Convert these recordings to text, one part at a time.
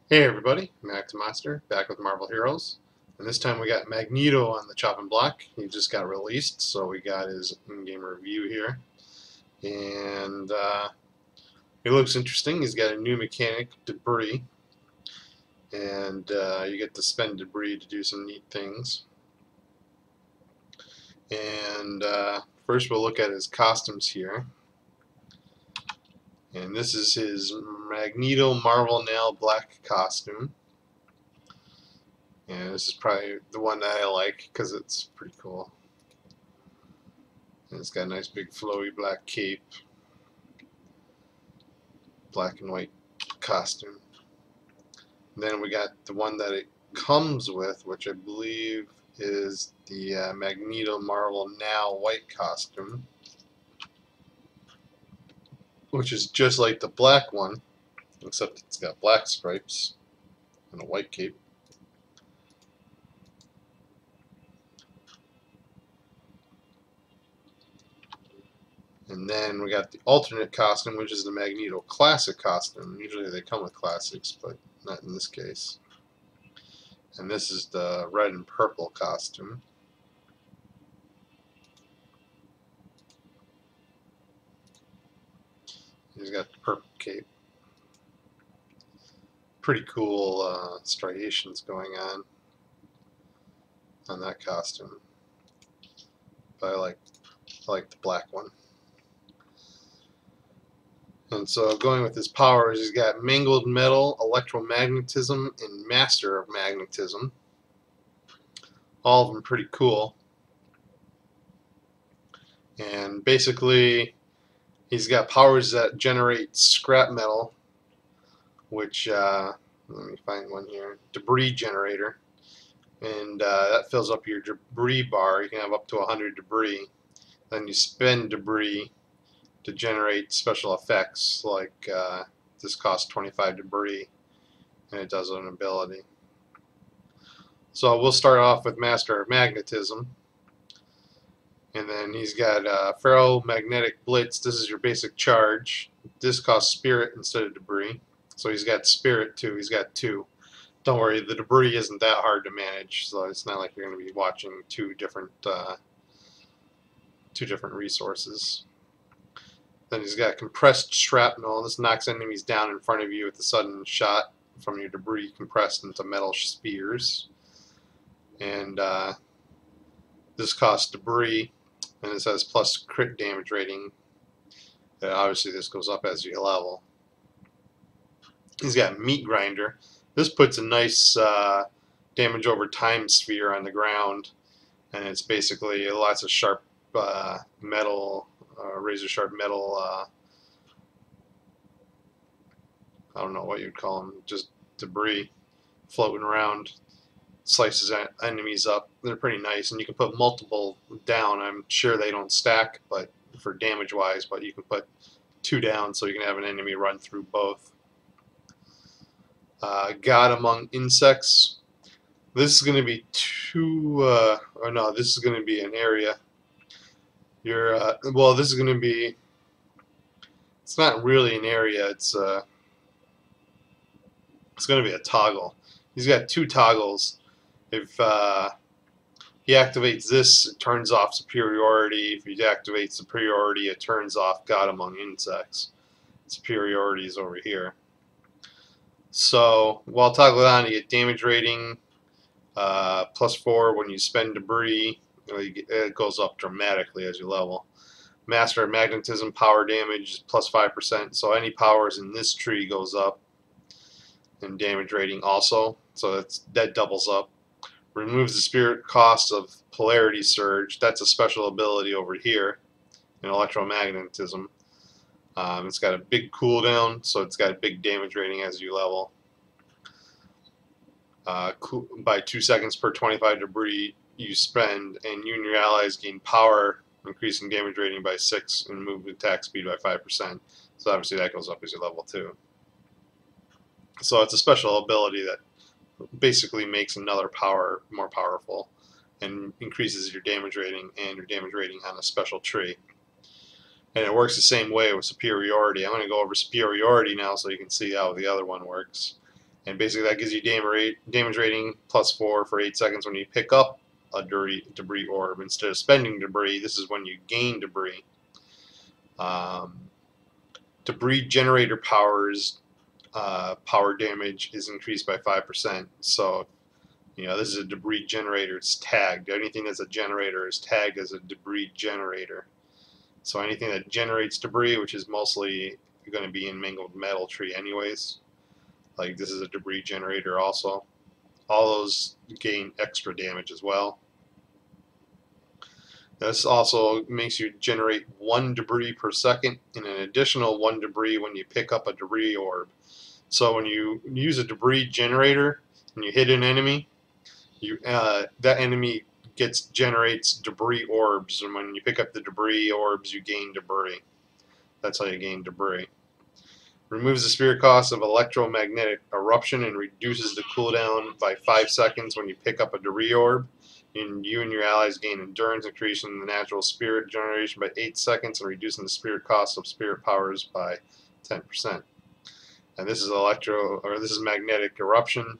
Hey everybody, Master, back with Marvel Heroes. And this time we got Magneto on the chopping block. He just got released, so we got his in-game review here. And he looks interesting. He's got a new mechanic, Debris. And you get to spend Debris to do some neat things. And first we'll look at his costumes here. And this is his Magneto Marvel Now Black costume. And this is probably the one that I like because it's pretty cool. And it's got a nice big flowy black cape, black and white costume. And then we got the one that it comes with, which I believe is the Magneto Marvel Now white costume, which is just like the black one, except it's got black stripes and a white cape. And then we got the alternate costume, which is the Magneto Classic costume. Usually they come with classics, but not in this case. And this is the red and purple costume. He's got the purple cape. Pretty cool striations going on that costume. But I like the black one. And so going with his powers, he's got Mangled Metal, Electromagnetism, and Master of Magnetism. All of them pretty cool. And basically, he's got powers that generate scrap metal, which, let me find one here, debris generator. And that fills up your debris bar. You can have up to 100 debris. Then you spend debris to generate special effects, like this costs 25 debris, and it does an ability. So we'll start off with Master of Magnetism. And then he's got Ferromagnetic Blitz. This is your basic charge. This costs Spirit instead of debris. So he's got Spirit too. He's got two. Don't worry, the debris isn't that hard to manage, so it's not like you're going to be watching two different resources. Then he's got Compressed Shrapnel. This knocks enemies down in front of you with a sudden shot from your debris compressed into metal spheres. And this costs debris, and this has plus crit damage rating. Obviously this goes up as you level. He's got Meat Grinder. This puts a nice damage over time sphere on the ground, and it's basically lots of sharp metal, razor sharp metal, I don't know what you'd call them, just debris floating around. Slices enemies up. They're pretty nice, and you can put multiple down. I'm sure they don't stack, but for damage wise, but you can put two down so you can have an enemy run through both. God Among Insects. This is going to be this is going to be an area. Well, this is going to be, it's not really an area, it's going to be a toggle. He's got two toggles. If he activates this, it turns off superiority. If he activates superiority, it turns off God Among Insects. Superiority is over here. So while toggled on, you get damage rating +4 when you spend debris. It goes up dramatically as you level. Master of Magnetism power damage is +5%. So any powers in this tree goes up, and damage rating also. So that doubles up. Removes the spirit cost of Polarity Surge. That's a special ability over here in Electromagnetism. It's got a big cooldown, so it's got a big damage rating as you level. By 2 seconds per 25 debris you spend, and you and your allies gain power, increasing damage rating by 6 and move attack speed by 5%. So obviously that goes up as you level too. So it's a special ability that basically makes another power more powerful and increases your damage rating and your damage rating on a special tree. And it works the same way with superiority. I'm going to go over superiority now so you can see how the other one works. And basically that gives you damage rating +4 for 8 seconds when you pick up a debris orb. Instead of spending debris, this is when you gain debris. Debris generator power damage is increased by 5%. So, this is a debris generator. It's tagged. Anything that's a generator is tagged as a debris generator. So anything that generates debris, which is mostly going to be in mangled metal tree anyways, like this is a debris generator also. All those gain extra damage as well. This also makes you generate 1 debris per second and an additional 1 debris when you pick up a debris orb. So when you use a debris generator and you hit an enemy, that enemy generates debris orbs, and when you pick up the debris orbs, you gain debris. That's how you gain debris. Removes the spirit cost of electromagnetic eruption and reduces the cooldown by 5 seconds when you pick up a debris orb. And you and your allies gain endurance, increasing the natural spirit generation by 8 seconds and reducing the spirit cost of spirit powers by 10%. And this is magnetic eruption.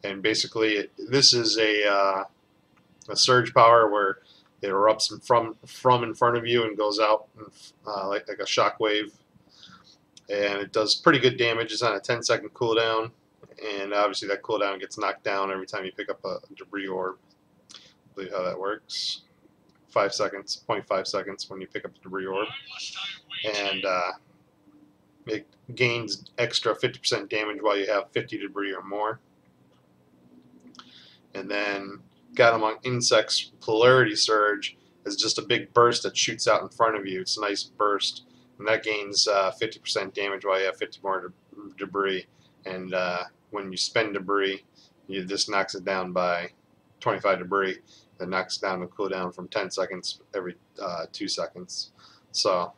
And basically, this is a surge power where it erupts from in front of you and goes out like a shockwave. And it does pretty good damage. It's on a 10-second cooldown, and obviously that cooldown gets knocked down every time you pick up a debris orb. I believe how that works. 5 seconds, 0.5 seconds when you pick up the debris orb, and it gains extra 50% damage while you have 50 debris or more. And then God Among Insects Polarity Surge is just a big burst that shoots out in front of you. It's a nice burst, and that gains 50% damage while you have 50 more debris. And when you spend debris, this knocks it down by 25 debris. That knocks down the cooldown from 10 seconds every 2 seconds. So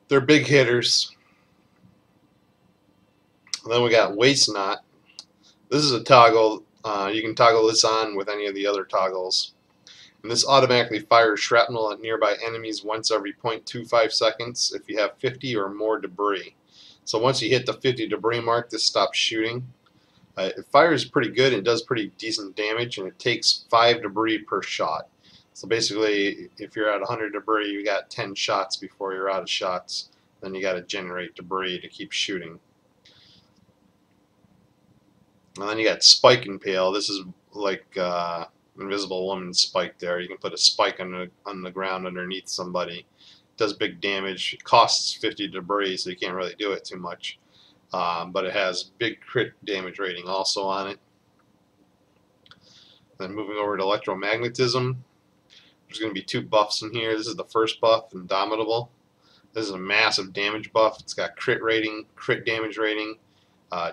they're big hitters. And then we got Waste Not. This is a toggle. You can toggle this on with any of the other toggles. And this automatically fires shrapnel at nearby enemies once every 0.25 seconds if you have 50 or more debris. So once you hit the 50 debris mark, this stops shooting. It fires pretty good and does pretty decent damage, and it takes 5 debris per shot. So basically, if you're at 100 debris, you got 10 shots before you're out of shots. Then you got to generate debris to keep shooting. And then you got Spike Impale. This is like Invisible Woman spike there. You can put a spike on the ground underneath somebody. It does big damage. It costs 50 debris, so you can't really do it too much. But it has big crit damage rating also on it. Then moving over to Electromagnetism. There's going to be 2 buffs in here. This is the first buff, Indomitable. This is a massive damage buff. It's got crit rating, crit damage rating.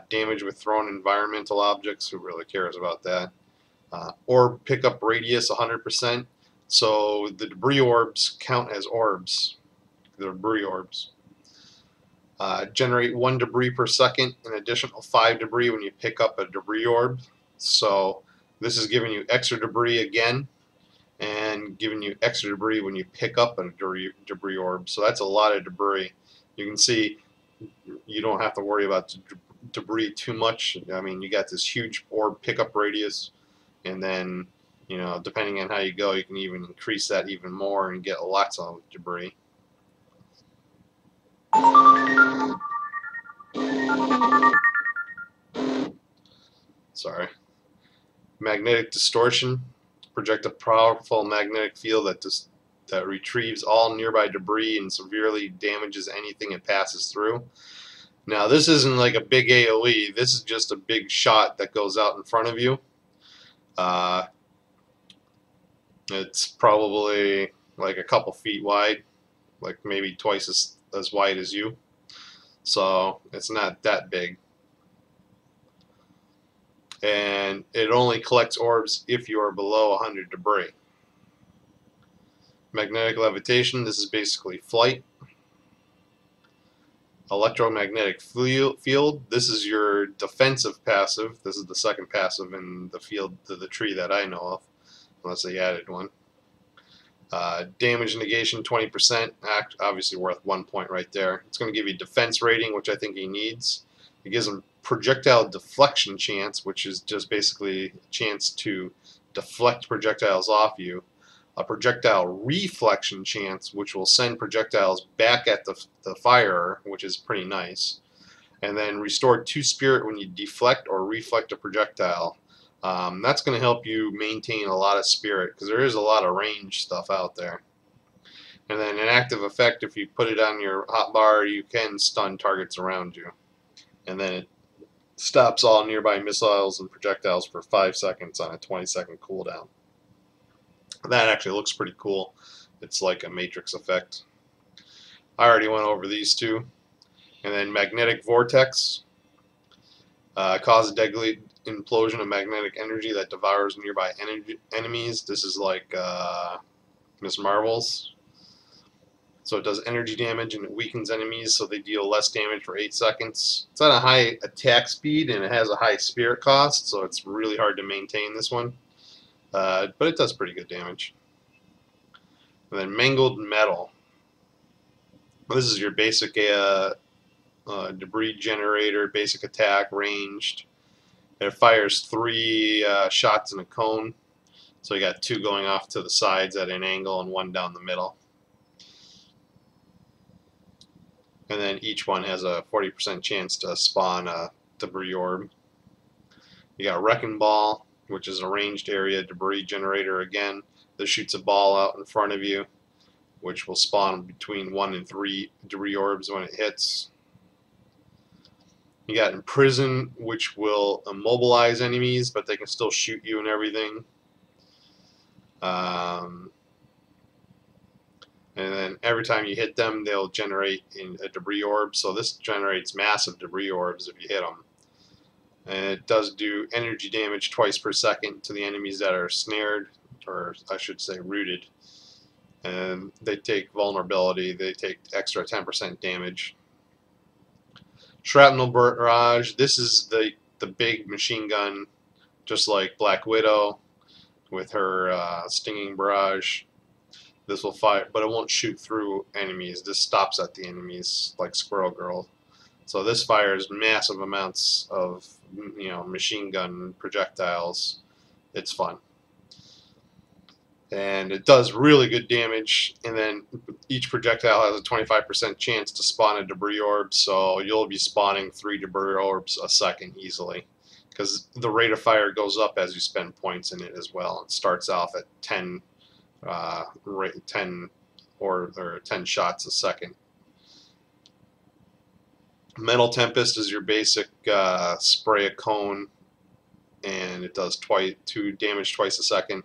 Damage with thrown environmental objects, who really cares about that? Orb pickup radius 100%, so the debris orbs count as orbs. The debris orbs. Generate 1 debris per second, an additional 5 debris when you pick up a debris orb. So this is giving you extra debris again, and giving you extra debris when you pick up a debris orb. So that's a lot of debris. You can see you don't have to worry about debris too much. I mean, you got this huge orb pickup radius, and then, depending on how you go, you can even increase that even more and get lots of debris. Sorry. Magnetic Distortion. Project a powerful magnetic field that retrieves all nearby debris and severely damages anything it passes through. Now, this isn't like a big AoE. This is just a big shot that goes out in front of you. It's probably like a couple feet wide, like maybe twice as wide as you. So it's not that big. And it only collects orbs if you are below 100 debris. Magnetic Levitation. This is basically flight. Electromagnetic Field. This is your defensive passive. This is the second passive in the field to the tree that I know of, unless they added one. Damage negation 20%, obviously worth 1 point right there. It's going to give you defense rating, which I think he needs. It gives him projectile deflection chance, which is just basically a chance to deflect projectiles off you. A projectile reflection chance, which will send projectiles back at the firer, which is pretty nice. And then restore 2 spirit when you deflect or reflect a projectile. That's going to help you maintain a lot of spirit, because there is a lot of range stuff out there. And then an active effect, if you put it on your hotbar, you can stun targets around you. And then it stops all nearby missiles and projectiles for 5 seconds on a 20-second cooldown. That actually looks pretty cool. It's like a matrix effect. I already went over these two. And then magnetic vortex. Cause a deadly implosion of magnetic energy that devours nearby enemies. This is like Miss Marvel's. So it does energy damage and it weakens enemies, so they deal less damage for 8 seconds. It's at a high attack speed and it has a high spirit cost, so it's really hard to maintain this one. But it does pretty good damage. And then mangled metal. This is your basic debris generator, basic attack, ranged. It fires 3 shots in a cone. So you got 2 going off to the sides at an angle and 1 down the middle. And then each one has a 40% chance to spawn a debris orb. You got Wrecking Ball, which is a ranged area debris generator again. This shoots a ball out in front of you, which will spawn between 1 and 3 debris orbs when it hits. You got Imprison, which will immobilize enemies, but they can still shoot you and everything. And then every time you hit them, they'll generate a debris orb. So this generates massive debris orbs if you hit them. And it does do energy damage twice per second to the enemies that are snared, or I should say rooted. And they take vulnerability. They take extra 10% damage. Shrapnel barrage. This is the big machine gun, just like Black Widow with her stinging barrage. This will fire, but it won't shoot through enemies. This stops at the enemies, like Squirrel Girl. So this fires massive amounts of, machine gun projectiles. It's fun. And it does really good damage, and then each projectile has a 25% chance to spawn a debris orb, so you'll be spawning 3 debris orbs a second easily, because the rate of fire goes up as you spend points in it as well. It starts off at 10 shots a second. Metal Tempest is your basic spray a cone, and it does 2 damage twice a second,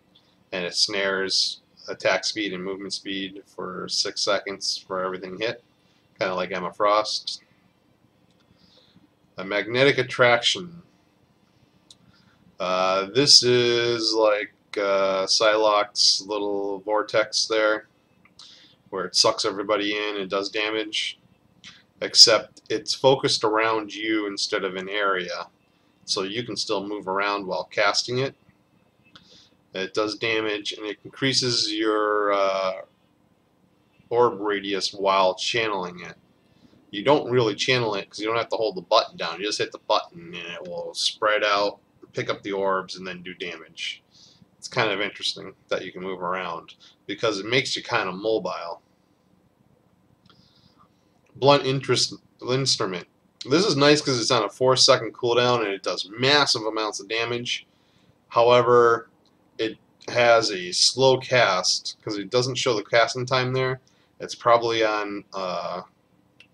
and it snares attack speed and movement speed for 6 seconds for everything hit, kind of like Emma Frost. A Magnetic Attraction. This is like Psylocke's little vortex there, where it sucks everybody in and does damage, except it's focused around you instead of an area, so you can still move around while casting it. It does damage, and it increases your orb radius while channeling it. You don't really channel it because you don't have to hold the button down. You just hit the button and it will spread out, pick up the orbs, and then do damage. It's kind of interesting that you can move around because it makes you kind of mobile. Blunt Instrument. This is nice because it's on a 4-second cooldown and it does massive amounts of damage. However, it has a slow cast because it doesn't show the casting time there. It's probably on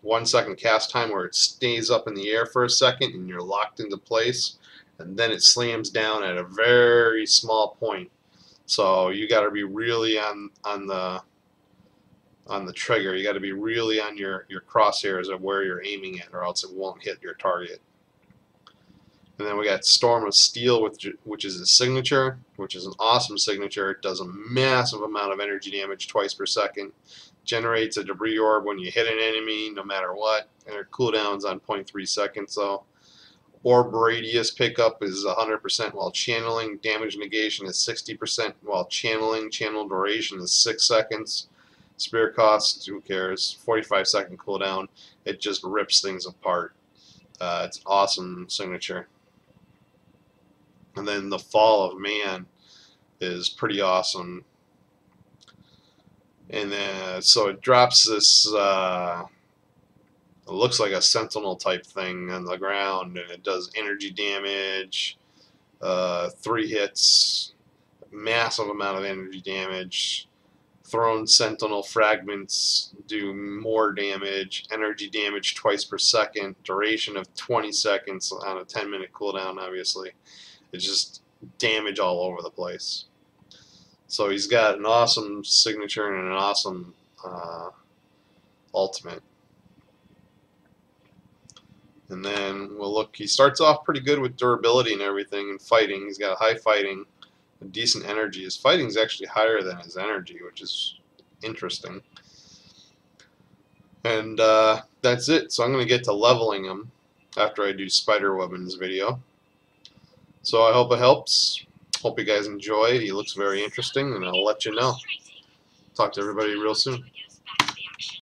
1 second cast time where it stays up in the air for a second and you're locked into place, and then it slams down at a very small point. So you got to be really on the trigger. You got to be really on your crosshairs of where you're aiming at, or else it won't hit your target. And then we got Storm of Steel, which is a signature, which is an awesome signature. It does a massive amount of energy damage twice per second. Generates a debris orb when you hit an enemy, no matter what. And their cooldown's on 0.3 seconds. So orb radius pickup is 100% while channeling. Damage negation is 60% while channeling. Channel duration is 6 seconds. Spirit cost, who cares? 45-second cooldown. It just rips things apart. It's an awesome signature. And then the Fall of Man is pretty awesome. And then so it drops this. It looks like a sentinel type thing on the ground, and it does energy damage. 3 hits, massive amount of energy damage. Thrown sentinel fragments do more damage. Energy damage twice per second. Duration of 20 seconds on a 10-minute cooldown, obviously. It's just damage all over the place. So he's got an awesome signature and an awesome ultimate. And then we'll look, he starts off pretty good with durability and everything and fighting. He's got high fighting, decent energy. His fighting is actually higher than his energy, which is interesting. And that's it. So I'm going to get to leveling him after I do Spider-Woman's video. So I hope it helps. Hope you guys enjoy it. He looks very interesting, and I'll let you know. Talk to everybody real soon.